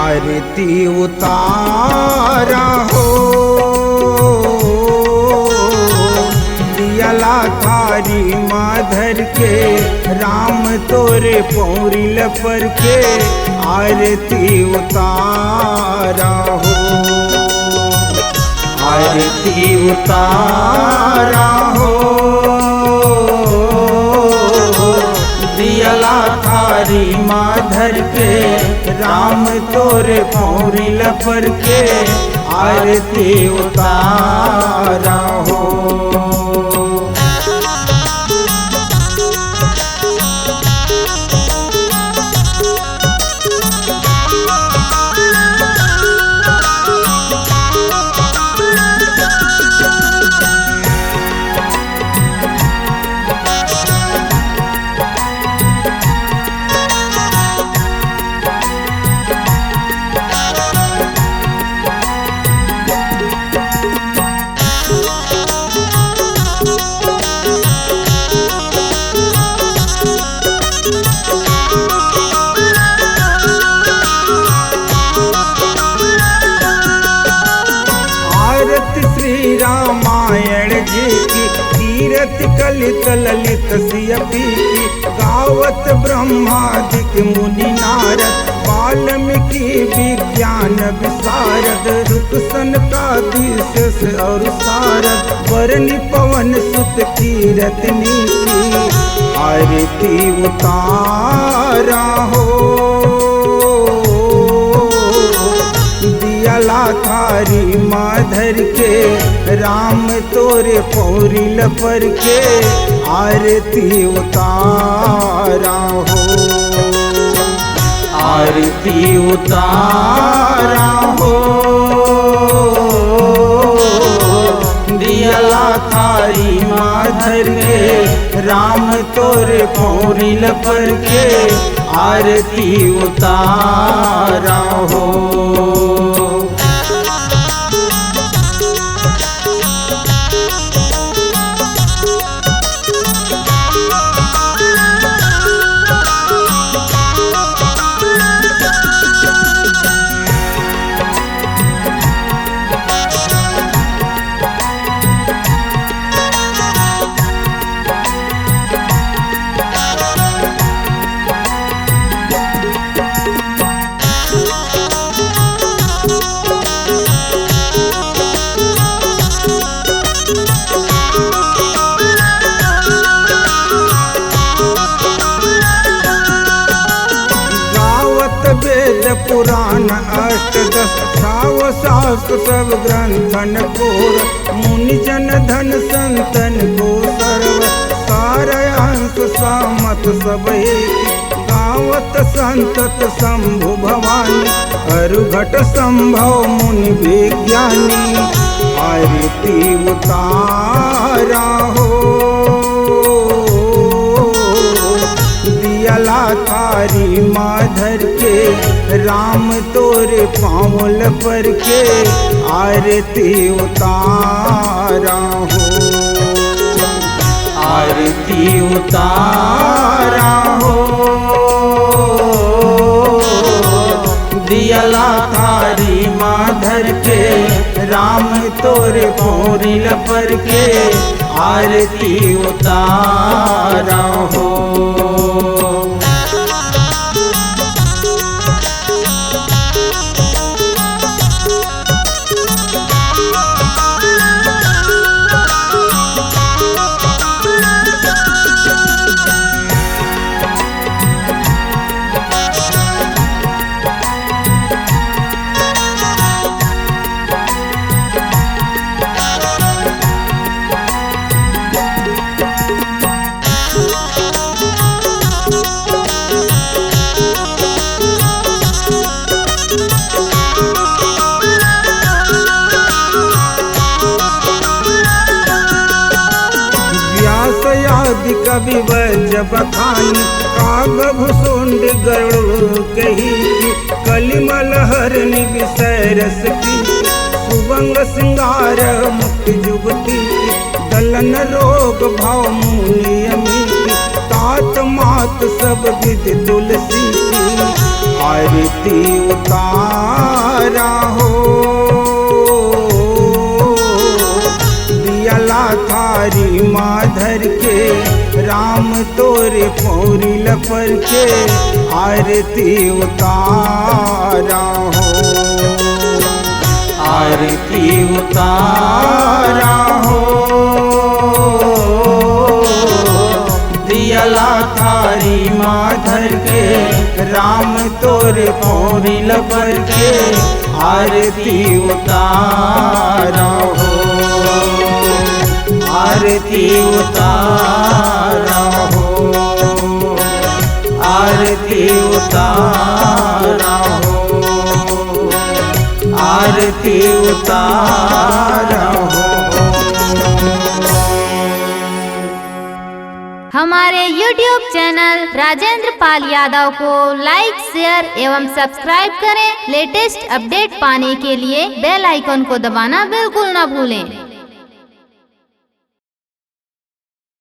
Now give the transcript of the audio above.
आरती उतारा हो दियला थारी माधर के राम तोरे पौरिल पर के आरती उतारा हो आरती उतारा हो दियला थारी माधर के राम तोरे पौरिल पर के आरती उतारा हो। रामायण जी की तीरथ कलित ललित सियपी की गावत ब्रह्मादिक मुनि नारद वाल्मीकि विज्ञान विशारद रुकसन का विशेष और सारद वरनि पवन सुत कीरत नीति आरती उतारा हो दियला थारी माधर के राम तोरे पौरिल पर के आरती उतारा हो आरती उतारा हो दियला थारी माधर के राम तोरे पौरिल पर के आरती उतारा हो। वेद पुराण अष्टदश छाव शास्त्र सब ग्रंथन कोर मुनि जन धन संतन को सर्व सारयांश सामत सब एक गावत संतत शंभु भवानी अरुघट संभव मुनि विज्ञानी आरती उतारा हो दियला थारी माधर के राम तोरे पाँवल पर के आरती उतारा हो आरती उतारा हो दियला थारी माधर के राम तोरे पौरिल पर के आरती उतारा हो। आदि कवि वज बखानी काग भुसुंड गरुड़ कही कलिमल हरनि विषय रस की सुबंग सिंगार मुक्ति जुगती दलन रोग भाव मुनि अमी तात मात सब विधि तुलसी की आरती उतारा हो, दियला थारी माधर के राम तोरे पौरी लपर के आरती उतारा हो, आरती उतारा हो, दियला थारी माधर के राम तोरे पौरी लपर के आरती उतारा हो, आरती उतारा हो, आरती उतारा हो, आरती उतारा हो। हमारे YouTube चैनल राजेंद्र पाल यादव को लाइक, शेयर एवं सब्सक्राइब करें। लेटेस्ट अपडेट पाने के लिए बेल आइकन को दबाना बिल्कुल न भूलें।